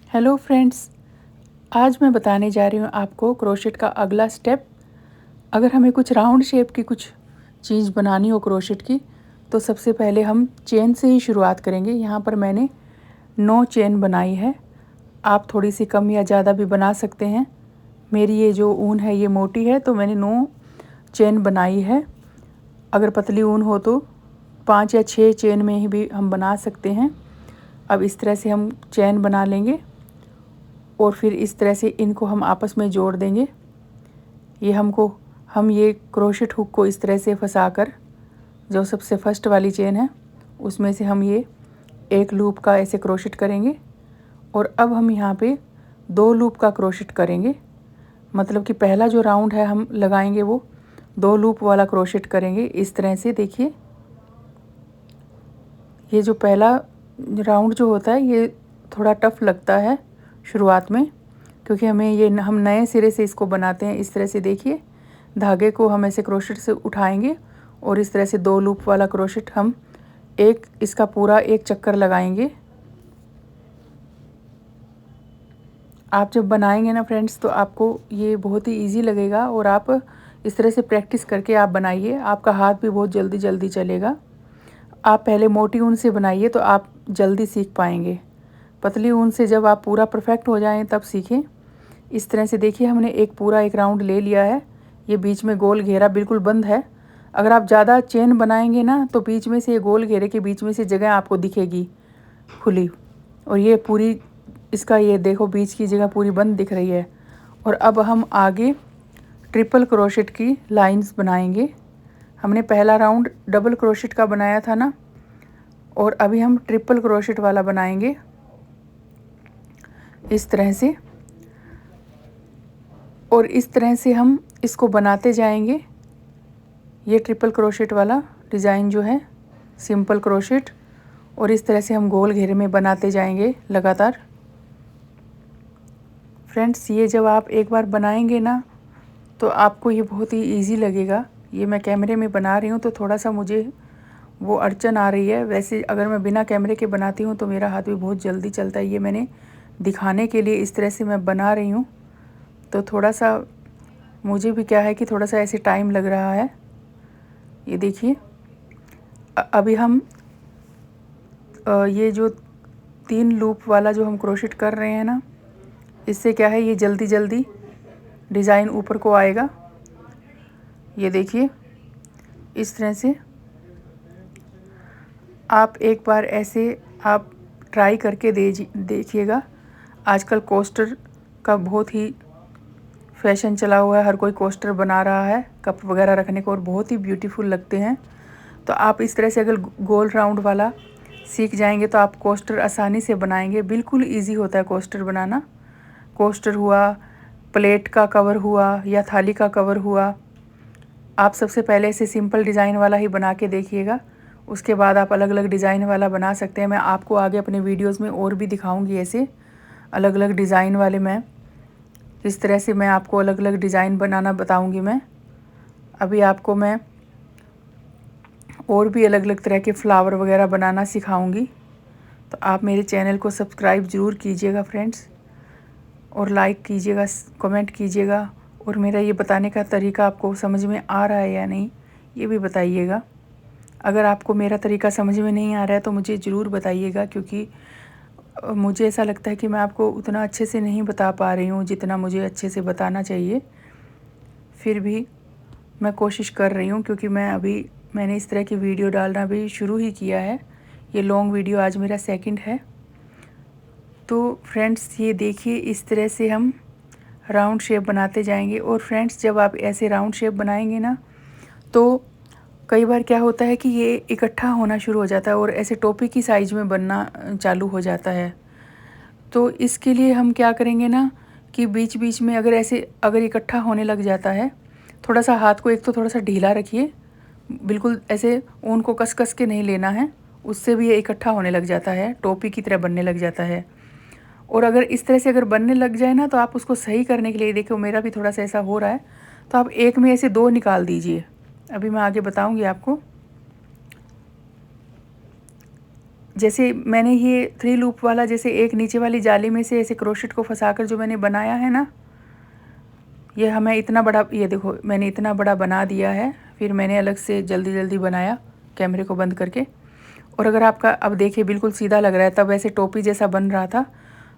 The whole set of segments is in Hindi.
हेलो फ्रेंड्स, आज मैं बताने जा रही हूँ आपको क्रोशेट का अगला स्टेप। अगर हमें कुछ राउंड शेप की कुछ चीज़ बनानी हो क्रोशेट की, तो सबसे पहले हम चेन से ही शुरुआत करेंगे। यहाँ पर मैंने 9 चेन बनाई है। आप थोड़ी सी कम या ज़्यादा भी बना सकते हैं। मेरी ये जो ऊन है ये मोटी है, तो मैंने 9 चेन बनाई है। अगर पतली ऊन हो तो 5 या 6 चेन में ही भी हम बना सकते हैं। अब इस तरह से हम चेन बना लेंगे और फिर इस तरह से इनको हम आपस में जोड़ देंगे। हम ये क्रोशेट हुक को इस तरह से फंसाकर, जो सबसे फर्स्ट वाली चेन है उसमें से हम ये एक लूप का ऐसे क्रोशेट करेंगे और अब हम यहाँ पे 2 लूप का क्रोशेट करेंगे। मतलब कि पहला जो राउंड है हम लगाएंगे वो 2 लूप वाला क्रोशेट करेंगे। इस तरह से देखिए, ये जो पहला राउंड जो होता है ये थोड़ा टफ लगता है शुरुआत में, क्योंकि हम नए सिरे से इसको बनाते हैं। इस तरह से देखिए, धागे को हम ऐसे क्रोशेट से उठाएंगे और इस तरह से 2 लूप वाला क्रोशेट हम इसका पूरा एक चक्कर लगाएंगे। आप जब बनाएंगे ना फ्रेंड्स, तो आपको ये बहुत ही इजी लगेगा और आप इस तरह से प्रैक्टिस करके आप बनाइए। आपका हाथ भी बहुत जल्दी जल्दी चलेगा। आप पहले मोटी ऊन से बनाइए तो आप जल्दी सीख पाएंगे। पतली ऊन से जब आप पूरा परफेक्ट हो जाएं तब सीखें। इस तरह से देखिए, हमने एक राउंड ले लिया है। ये बीच में गोल घेरा बिल्कुल बंद है। अगर आप ज़्यादा चेन बनाएंगे ना, तो बीच में से ये गोल घेरे के बीच में से जगह आपको दिखेगी खुली, और ये पूरी इसका ये देखो बीच की जगह पूरी बंद दिख रही है। और अब हम आगे ट्रिपल क्रोशेट की लाइंस बनाएंगे। हमने पहला राउंड डबल क्रोशेट का बनाया था ना, और अभी हम ट्रिपल क्रोशेट वाला बनाएंगे इस तरह से। और इस तरह से हम इसको बनाते जाएंगे। ये ट्रिपल क्रोशेट वाला डिज़ाइन जो है, सिंपल क्रोशेट, और इस तरह से हम गोल घेरे में बनाते जाएंगे लगातार। फ्रेंड्स, ये जब आप एक बार बनाएंगे ना, तो आपको ये बहुत ही इजी लगेगा। ये मैं कैमरे में बना रही हूँ तो थोड़ा सा मुझे वो अड़चन आ रही है। वैसे अगर मैं बिना कैमरे के बनाती हूँ तो मेरा हाथ भी बहुत जल्दी चलता है। ये मैंने दिखाने के लिए इस तरह से मैं बना रही हूँ, तो थोड़ा सा मुझे भी क्या है कि थोड़ा सा ऐसे टाइम लग रहा है। ये देखिए, अभी हम ये जो 3 लूप वाला जो हम क्रोशेट कर रहे हैं ना, इससे क्या है, ये जल्दी जल्दी डिज़ाइन ऊपर को आएगा। ये देखिए, इस तरह से आप एक बार ऐसे आप ट्राई करके देखिएगा। आजकल कोस्टर का बहुत ही फैशन चला हुआ है। हर कोई कोस्टर बना रहा है कप वगैरह रखने को, और बहुत ही ब्यूटीफुल लगते हैं। तो आप इस तरह से अगर गोल राउंड वाला सीख जाएंगे तो आप कोस्टर आसानी से बनाएंगे। बिल्कुल इजी होता है कोस्टर बनाना। कोस्टर हुआ, प्लेट का कवर हुआ या थाली का कवर हुआ, आप सबसे पहले इसे सिंपल डिज़ाइन वाला ही बना के देखिएगा। उसके बाद आप अलग अलग डिज़ाइन वाला बना सकते हैं। मैं आपको आगे अपने वीडियोस में और भी दिखाऊंगी ऐसे अलग अलग डिज़ाइन वाले। मैं इस तरह से मैं आपको अलग अलग डिज़ाइन बनाना बताऊंगी। मैं अभी आपको मैं और भी अलग अलग तरह के फ्लावर वगैरह बनाना सिखाऊंगी। तो आप मेरे चैनल को सब्सक्राइब ज़रूर कीजिएगा फ्रेंड्स, और लाइक कीजिएगा, कमेंट कीजिएगा, और मेरा ये बताने का तरीका आपको समझ में आ रहा है या नहीं ये भी बताइएगा। अगर आपको मेरा तरीका समझ में नहीं आ रहा है तो मुझे ज़रूर बताइएगा, क्योंकि मुझे ऐसा लगता है कि मैं आपको उतना अच्छे से नहीं बता पा रही हूँ जितना मुझे अच्छे से बताना चाहिए। फिर भी मैं कोशिश कर रही हूँ, क्योंकि मैंने इस तरह की वीडियो डालना भी शुरू ही किया है। ये लॉन्ग वीडियो आज मेरा सेकंड है। तो फ्रेंड्स, ये देखिए, इस तरह से हम राउंड शेप बनाते जाएंगे। और फ्रेंड्स, जब आप ऐसे राउंड शेप बनाएंगे ना, तो कई बार क्या होता है कि ये इकट्ठा होना शुरू हो जाता है और ऐसे टोपी की साइज़ में बनना चालू हो जाता है। तो इसके लिए हम क्या करेंगे ना, कि बीच बीच में अगर इकट्ठा होने लग जाता है, थोड़ा सा हाथ को एक तो थोड़ा सा ढीला रखिए। बिल्कुल ऐसे ऊन को कस कस के नहीं लेना है, उससे भी ये इकट्ठा होने लग जाता है, टोपी की तरह बनने लग जाता है। और अगर इस तरह से अगर बनने लग जाए ना, तो आप उसको सही करने के लिए, देखो मेरा भी थोड़ा सा ऐसा हो रहा है, तो आप एक में ऐसे 2 निकाल दीजिए। अभी मैं आगे बताऊंगी आपको। जैसे मैंने ये 3 लूप वाला, जैसे एक नीचे वाली जाली में से ऐसे क्रोशेट को फंसाकर जो मैंने बनाया है ना, ये हमें इतना बड़ा, ये देखो मैंने इतना बड़ा बना दिया है। फिर मैंने अलग से जल्दी जल्दी बनाया कैमरे को बंद करके। और अगर आपका, अब देखिए बिल्कुल सीधा लग रहा है, तब ऐसे टोपी जैसा बन रहा था।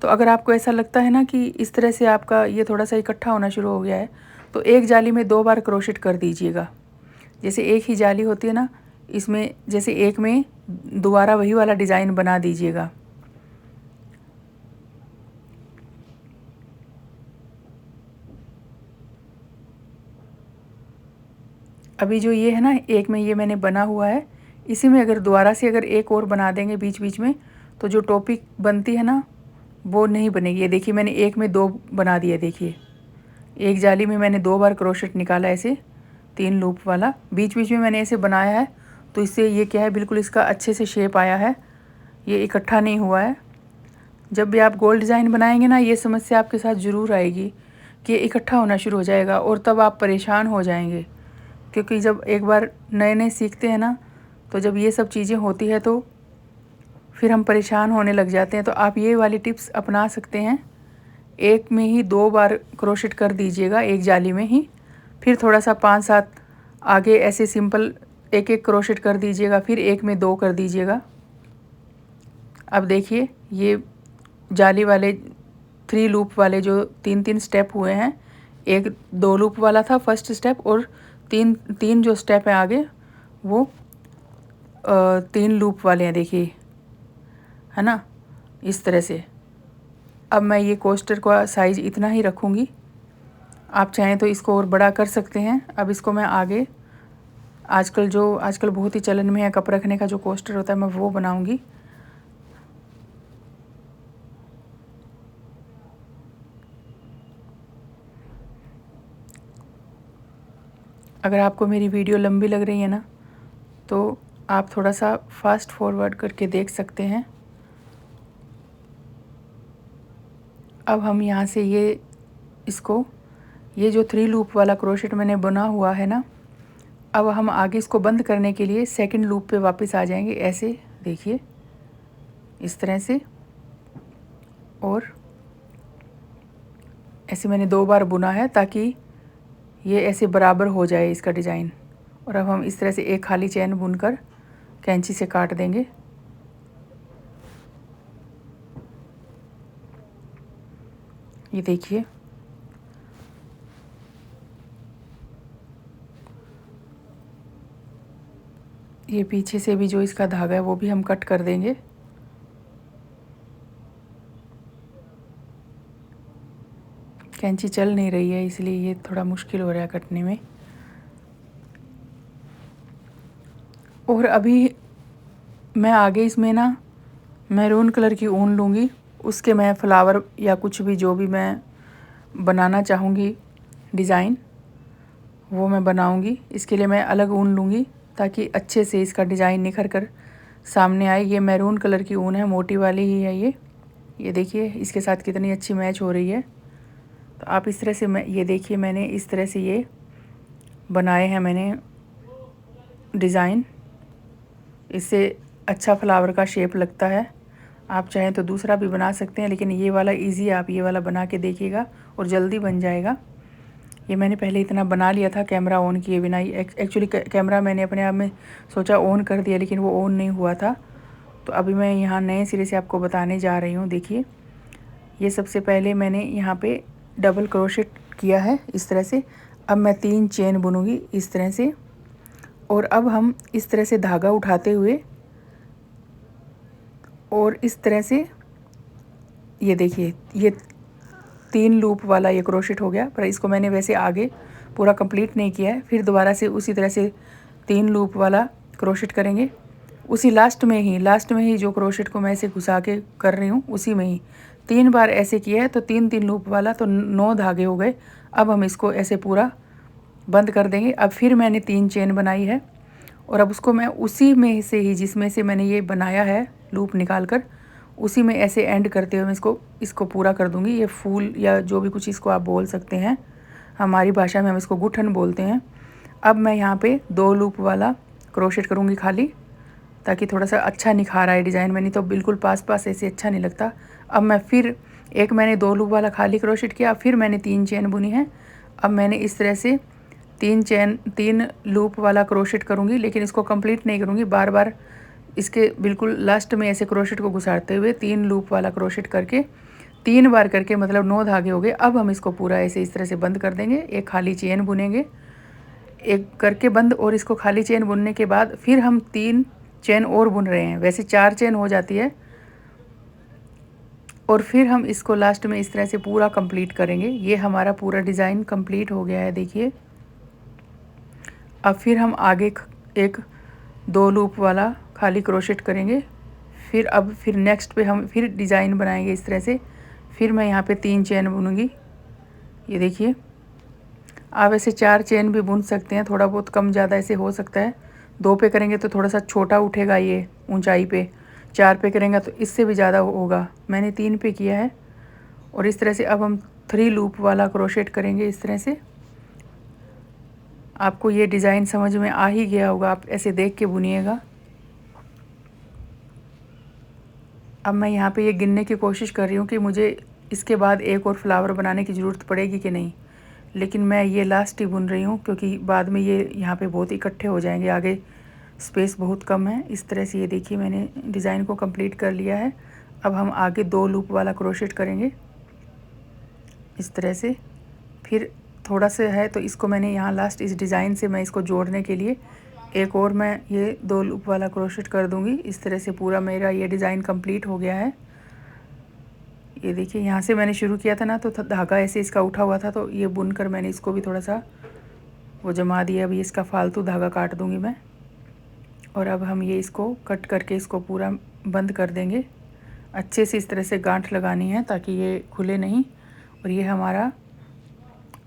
तो अगर आपको ऐसा लगता है ना कि इस तरह से आपका ये थोड़ा सा इकट्ठा होना शुरू हो गया है, तो एक जाली में 2 बार क्रोशेट कर दीजिएगा। जैसे एक ही जाली होती है ना, इसमें जैसे एक में दोबारा वही वाला डिज़ाइन बना दीजिएगा। अभी जो ये है ना, एक में ये मैंने बना हुआ है, इसी में अगर दोबारा से अगर एक और बना देंगे बीच बीच में, तो जो टोपी बनती है ना वो नहीं बनेगी। ये देखिए मैंने एक में 2 बना दिया। देखिए एक जाली में मैंने 2 बार क्रोशेट निकाला ऐसे 3 लूप वाला, बीच बीच में मैंने ऐसे बनाया है। तो इससे ये क्या है, बिल्कुल इसका अच्छे से शेप आया है, ये इकट्ठा नहीं हुआ है। जब भी आप गोल डिज़ाइन बनाएंगे ना, ये समस्या आपके साथ ज़रूर आएगी कि इकट्ठा होना शुरू हो जाएगा, और तब आप परेशान हो जाएंगे। क्योंकि जब एक बार नए नए सीखते हैं ना, तो जब ये सब चीज़ें होती है तो फिर हम परेशान होने लग जाते हैं। तो आप ये वाली टिप्स अपना सकते हैं। एक में ही 2 बार क्रोशेट कर दीजिएगा एक जाली में ही, फिर थोड़ा सा 5-7 आगे ऐसे सिंपल एक एक क्रोशेट कर दीजिएगा, फिर एक में 2 कर दीजिएगा। अब देखिए ये जाली वाले 3 लूप वाले जो 3-3 स्टेप हुए हैं, एक 2 लूप वाला था फर्स्ट स्टेप, और 3 जो स्टेप है आगे वो 3 लूप वाले हैं। देखिए है ना, इस तरह से। अब मैं ये कोस्टर का साइज़ इतना ही रखूँगी, आप चाहें तो इसको और बड़ा कर सकते हैं। अब इसको मैं आगे आजकल बहुत ही चलन में है कप रखने का जो कोस्टर होता है, मैं वो बनाऊँगी। अगर आपको मेरी वीडियो लंबी लग रही है ना, तो आप थोड़ा सा फास्ट फॉरवर्ड करके देख सकते हैं। अब हम यहाँ से ये जो 3 लूप वाला क्रोशेट मैंने बना हुआ है ना, अब हम आगे इसको बंद करने के लिए सेकंड लूप पे वापस आ जाएंगे। ऐसे देखिए इस तरह से, और ऐसे मैंने 2 बार बुना है ताकि ये ऐसे बराबर हो जाए इसका डिज़ाइन। और अब हम इस तरह से एक खाली चैन बुनकर कैंची से काट देंगे। ये देखिए ये पीछे से भी जो इसका धागा है वो भी हम कट कर देंगे। कैंची चल नहीं रही है इसलिए ये थोड़ा मुश्किल हो रहा है कटने में। और अभी मैं आगे इसमें ना मैरून कलर की ऊन लूँगी, उसके मैं फ्लावर या कुछ भी जो भी मैं बनाना चाहूँगी डिज़ाइन वो मैं बनाऊँगी। इसके लिए मैं अलग ऊन लूँगी ताकि अच्छे से इसका डिज़ाइन निखर कर सामने आए। ये मैरून कलर की ऊन है, मोटी वाली ही है ये देखिए इसके साथ कितनी अच्छी मैच हो रही है। तो आप इस तरह से ये देखिए मैंने इस तरह से ये बनाए हैं मैंने डिज़ाइन, इससे अच्छा फ्लावर का शेप लगता है। आप चाहें तो दूसरा भी बना सकते हैं, लेकिन ये वाला इजी है, आप ये वाला बना के देखिएगा और जल्दी बन जाएगा। ये मैंने पहले इतना बना लिया था कैमरा ऑन किए बिना ही। एक्चुअली कैमरा मैंने अपने आप में सोचा ऑन कर दिया, लेकिन वो ऑन नहीं हुआ था। तो अभी मैं यहाँ नए सिरे से आपको बताने जा रही हूँ। देखिए ये सबसे पहले मैंने यहाँ पे डबल क्रोशेट किया है इस तरह से। अब मैं 3 चेन बुनूँगी इस तरह से, और अब हम इस तरह से धागा उठाते हुए और इस तरह से ये देखिए ये 3 लूप वाला ये क्रोशेट हो गया, पर इसको मैंने वैसे आगे पूरा कंप्लीट नहीं किया है। फिर दोबारा से उसी तरह से 3 लूप वाला क्रोशेट करेंगे। उसी लास्ट में ही जो क्रोशेट को मैं ऐसे घुसा के कर रही हूँ उसी में ही 3 बार ऐसे किया है, तो 3-3 लूप वाला, तो 9 धागे हो गए। अब हम इसको ऐसे पूरा बंद कर देंगे। अब फिर मैंने 3 चेन बनाई है, और अब उसको मैं उसी में से ही जिसमें से मैंने ये बनाया है लूप निकाल कर, उसी में ऐसे एंड करते हुए मैं इसको पूरा कर दूंगी। ये फूल या जो भी कुछ इसको आप बोल सकते हैं, हमारी भाषा में हम इसको गुठन बोलते हैं। अब मैं यहाँ पे 2 लूप वाला क्रोशेट करूँगी खाली, ताकि थोड़ा सा अच्छा निखार आए डिज़ाइन में, नहीं तो बिल्कुल पास पास ऐसे अच्छा नहीं लगता। अब मैं फिर एक मैंने 2 लूप वाला खाली क्रोशेट किया, फिर मैंने 3 चेन बुनी है। अब मैंने इस तरह से 3 लूप वाला क्रोशेट करूँगी, लेकिन इसको कंप्लीट नहीं करूँगी, बार बार इसके बिल्कुल लास्ट में ऐसे क्रोशेट को घुसाते हुए 3 लूप वाला क्रोशेट करके 3 बार करके, मतलब 9 धागे हो गए। अब हम इसको पूरा ऐसे इस तरह से बंद कर देंगे, एक खाली चेन बुनेंगे, एक करके बंद, और इसको खाली चेन बुनने के बाद फिर हम 3 चेन और बुन रहे हैं, वैसे 4 चेन हो जाती है। और फिर हम इसको लास्ट में इस तरह से पूरा कंप्लीट करेंगे। ये हमारा पूरा डिज़ाइन कंप्लीट हो गया है, देखिए। अब फिर हम आगे एक 2 लूप वाला खाली क्रोशेट करेंगे, फिर नेक्स्ट पे हम फिर डिज़ाइन बनाएंगे इस तरह से। फिर मैं यहाँ पे 3 चेन बुनूंगी, ये देखिए। आप ऐसे 4 चेन भी बुन सकते हैं, थोड़ा बहुत कम ज़्यादा ऐसे हो सकता है। 2 पे करेंगे तो थोड़ा सा छोटा उठेगा ये ऊंचाई पे, 4 पे करेंगे तो इससे भी ज़्यादा होगा। मैंने 3 पे किया है। और इस तरह से अब हम 3 लूप वाला क्रोशेट करेंगे इस तरह से। आपको ये डिज़ाइन समझ में आ ही गया होगा, आप ऐसे देख के बुनिएगा। अब मैं यहाँ पे ये गिनने की कोशिश कर रही हूँ कि मुझे इसके बाद एक और फ्लावर बनाने की ज़रूरत पड़ेगी कि नहीं, लेकिन मैं ये लास्ट ही बुन रही हूँ, क्योंकि बाद में ये यहाँ पे बहुत इकट्ठे हो जाएंगे, आगे स्पेस बहुत कम है। इस तरह से ये देखिए मैंने डिज़ाइन को कंप्लीट कर लिया है। अब हम आगे 2 लूप वाला क्रोशेट करेंगे इस तरह से। फिर थोड़ा सा है तो इसको मैंने यहाँ लास्ट इस डिज़ाइन से मैं इसको जोड़ने के लिए एक और मैं ये 2 लूप वाला क्रोशेट कर दूँगी। इस तरह से पूरा मेरा ये डिज़ाइन कंप्लीट हो गया है। ये देखिए यहाँ से मैंने शुरू किया था ना, तो धागा ऐसे इसका उठा हुआ था, तो ये बुनकर मैंने इसको भी थोड़ा सा वो जमा दिया। अभी इसका फालतू धागा काट दूँगी मैं। और अब हम ये इसको कट करके इसको पूरा बंद कर देंगे। अच्छे से इस तरह से गांठ लगानी है ताकि ये खुले नहीं। और ये हमारा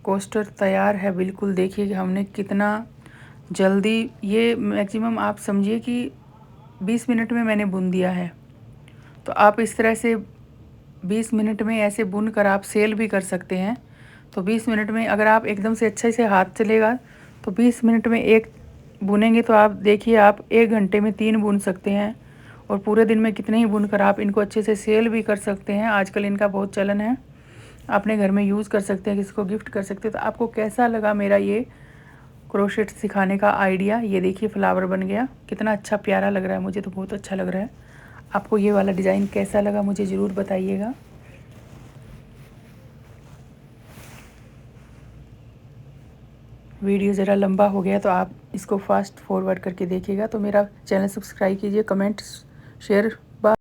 कोस्टर तैयार है बिल्कुल। देखिए कि हमने कितना जल्दी, ये मैक्सिमम आप समझिए कि 20 मिनट में मैंने बुन दिया है। तो आप इस तरह से 20 मिनट में ऐसे बुन कर आप सेल भी कर सकते हैं। तो 20 मिनट में अगर आप एकदम से अच्छे से हाथ चलेगा तो 20 मिनट में एक बुनेंगे, तो आप देखिए आप 1 घंटे में 3 बुन सकते हैं। और पूरे दिन में कितने ही बुनकर आप इनको अच्छे से सेल भी कर सकते हैं। आजकल इनका बहुत चलन है, अपने घर में यूज़ कर सकते हैं, किसी को गिफ्ट कर सकते हैं। तो आपको कैसा लगा मेरा ये क्रोशेट सिखाने का आइडिया? ये देखिए फ्लावर बन गया, कितना अच्छा प्यारा लग रहा है, मुझे तो बहुत अच्छा लग रहा है। आपको ये वाला डिज़ाइन कैसा लगा मुझे ज़रूर बताइएगा। वीडियो ज़रा लंबा हो गया तो आप इसको फास्ट फॉरवर्ड करके देखिएगा। तो मेरा चैनल सब्सक्राइब कीजिए, कमेंट शेयर